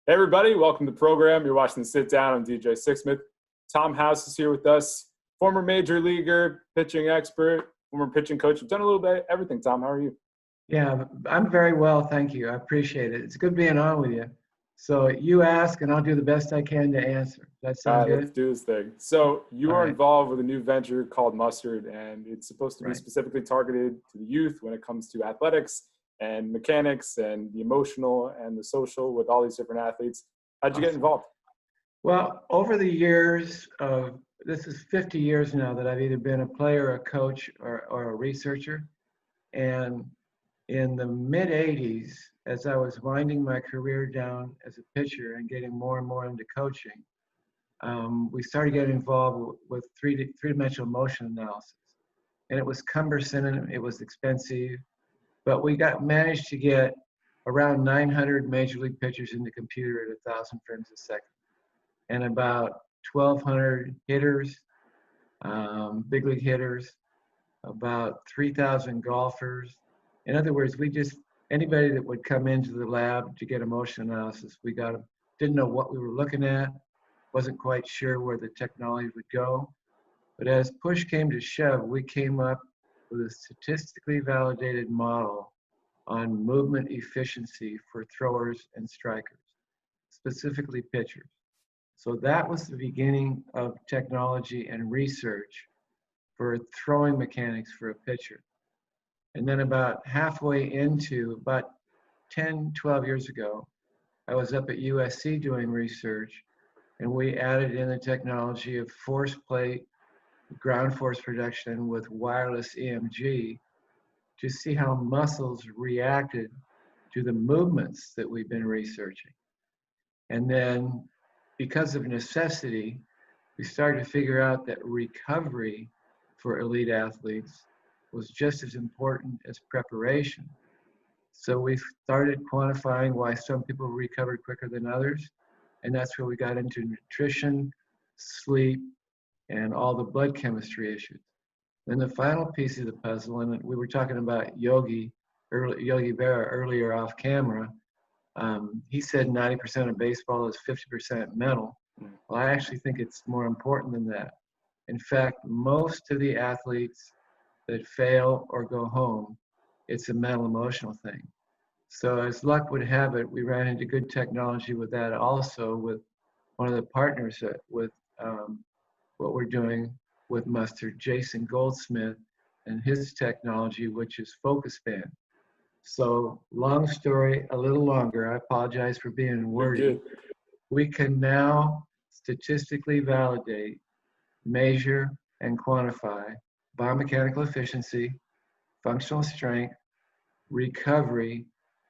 Hey everybody, welcome to the program. You're watching The Sit Down. I'm DJ Sixsmith. Tom House is here with us, former major leaguer, pitching expert, former pitching coach. You've done a little bit of everything. Tom, how are you? Yeah, I'm very well, thank you. I appreciate it. It's good being on with you. So you ask, and I'll do the best I can to answer. Does that sound good? Let's do this thing. So you are All right. involved with a new venture called Mustard, and it's supposed to be Right. specifically targeted to the youth when it comes to athletics and mechanics and the emotional and the social with all these different athletes. How'd you get involved? Well, over the years of, this is 50 years now that I've either been a player, a coach, or a researcher. And in the mid 80s, as I was winding my career down as a pitcher and getting more and more into coaching, we started getting involved with three-dimensional motion analysis. And it was cumbersome and it was expensive, but we managed to get around 900 major league pitchers in the computer at 1,000 frames a second, and about 1,200 hitters, big league hitters, about 3,000 golfers. In other words, anybody that would come into the lab to get a motion analysis, we got them. Didn't know what we were looking at, wasn't quite sure where the technology would go. But as push came to shove, we came up with a statistically validated model on movement efficiency for throwers and strikers, specifically pitchers. So that was the beginning of technology and research for throwing mechanics for a pitcher. And then about halfway into, about 10, 12 years ago, I was up at USC doing research, and we added in the technology of force plate, ground force production with wireless EMG to see how muscles reacted to the movements that we've been researching. And then because of necessity, we started to figure out that recovery for elite athletes was just as important as preparation. So we started quantifying why some people recovered quicker than others. And that's where we got into nutrition, sleep, and all the blood chemistry issues. Then the final piece of the puzzle, and we were talking about Yogi Berra earlier off camera. He said 90% of baseball is 50% mental. Well, I actually think it's more important than that. In fact, most of the athletes that fail or go home, it's a mental emotional thing. So as luck would have it, we ran into good technology with that also with one of the partners with what we're doing with Mustard, Jason Goldsmith, and his technology, which is focus band. So long story, a little longer. I apologize for being wordy. We can now statistically validate, measure, and quantify biomechanical efficiency, functional strength, recovery,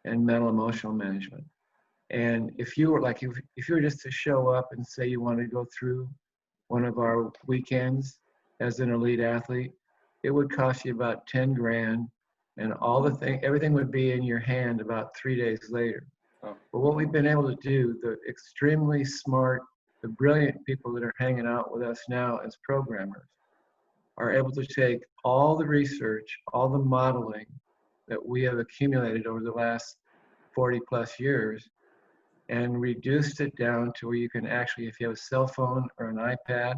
and mental emotional management. And if you were just to show up and say you want to go through one of our weekends as an elite athlete, it would cost you about 10 grand, and everything would be in your hand about 3 days later. Oh. But what we've been able to do, the extremely smart, the brilliant people that are hanging out with us now as programmers are able to take all the research, all the modeling that we have accumulated over the last 40 plus years and reduced it down to where you can actually, if you have a cell phone or an iPad,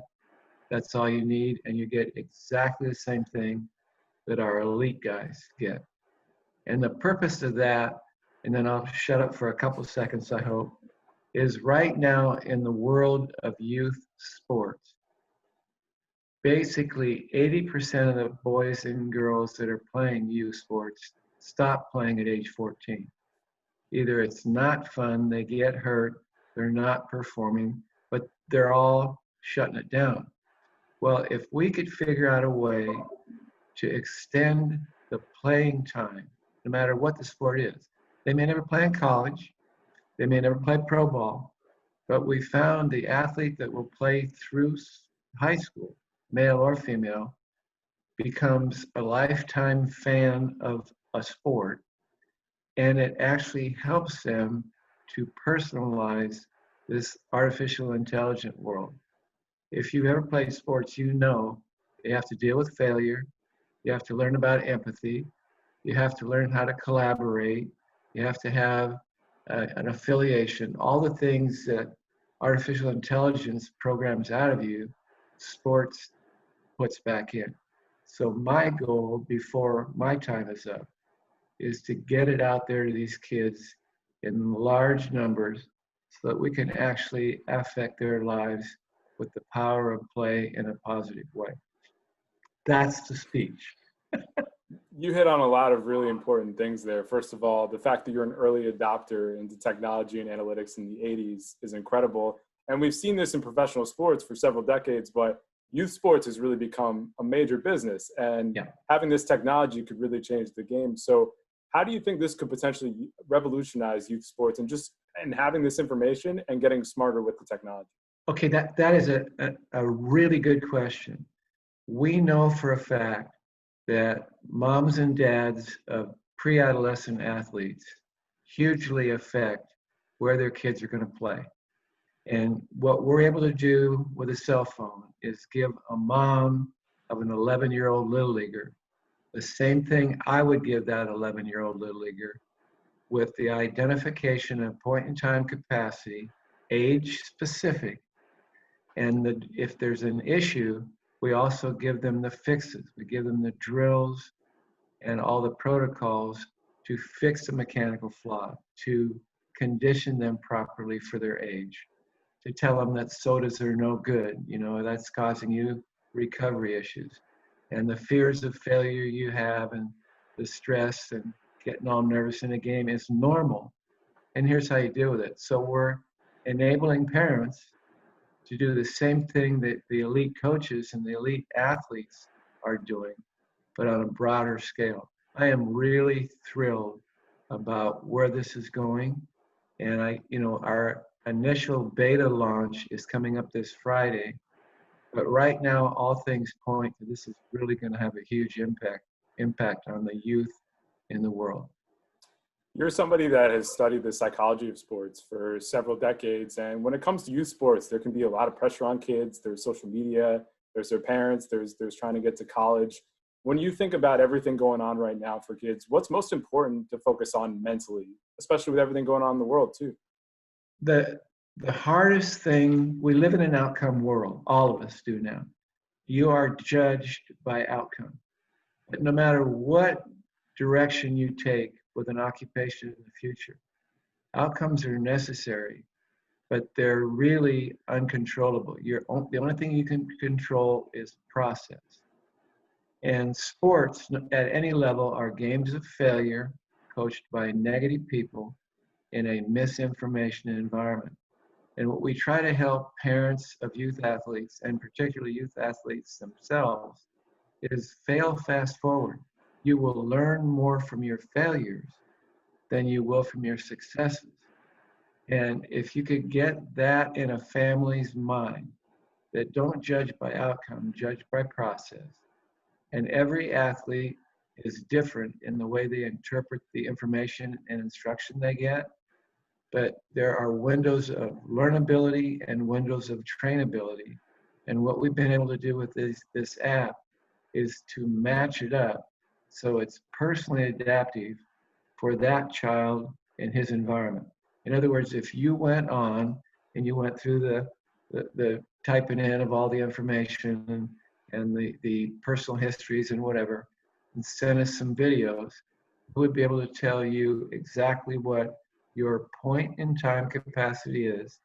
that's all you need, and you get exactly the same thing that our elite guys get. And the purpose of that, and then I'll shut up for a couple seconds, I hope, is right now in the world of youth sports, basically 80% of the boys and girls that are playing youth sports stop playing at age 14. Either it's not fun, they get hurt, they're not performing, but they're all shutting it down. Well, if we could figure out a way to extend the playing time, no matter what the sport is. They may never play in college, they may never play pro ball, but we found the athlete that will play through high school, male or female, becomes a lifetime fan of a sport, and it actually helps them to personalize this artificial intelligent world. If you've ever played sports, you know you have to deal with failure, you have to learn about empathy, you have to learn how to collaborate, you have to have an affiliation, all the things that artificial intelligence programs out of you, sports puts back in. So my goal before my time is up is to get it out there to these kids in large numbers so that we can actually affect their lives with the power of play in a positive way. That's the speech. You hit on a lot of really important things there. First of all, the fact that you're an early adopter into technology and analytics in the 80s is incredible. And we've seen this in professional sports for several decades, but youth sports has really become a major business. And having this technology could really change the game. So how do you think this could potentially revolutionize youth sports and having this information and getting smarter with the technology? Okay, that is a really good question. We know for a fact that moms and dads of pre-adolescent athletes hugely affect where their kids are going to play. And what we're able to do with a cell phone is give a mom of an 11-year-old little leaguer the same thing I would give that 11-year-old little leaguer, with the identification of point in time capacity, age specific, and if there's an issue, we also give them the fixes. We give them the drills and all the protocols to fix a mechanical flaw, to condition them properly for their age, to tell them that sodas are no good, that's causing you recovery issues. And the fears of failure you have and the stress and getting all nervous in a game is normal. And here's how you deal with it. So we're enabling parents to do the same thing that the elite coaches and the elite athletes are doing, but on a broader scale. I am really thrilled about where this is going. And our initial beta launch is coming up this Friday. But right now, all things point to this is really going to have a huge impact on the youth in the world. You're somebody that has studied the psychology of sports for several decades. And when it comes to youth sports, there can be a lot of pressure on kids. There's social media, there's their parents, there's trying to get to college. When you think about everything going on right now for kids, what's most important to focus on mentally, especially with everything going on in the world too? The hardest thing, we live in an outcome world, all of us do now. You are judged by outcome. But no matter what direction you take with an occupation in the future, outcomes are necessary, but they're really uncontrollable. The only thing you can control is process. And sports at any level are games of failure coached by negative people in a misinformation environment. And what we try to help parents of youth athletes, and particularly youth athletes themselves, is fail fast forward. You will learn more from your failures than you will from your successes. And if you could get that in a family's mind, that don't judge by outcome, judge by process. And every athlete is different in the way they interpret the information and instruction they get. But there are windows of learnability and windows of trainability. And what we've been able to do with this app is to match it up so it's personally adaptive for that child and his environment. In other words, if you went on and you went through the typing in of all the information and the personal histories and whatever, and sent us some videos, we would be able to tell you exactly what your point in time capacity is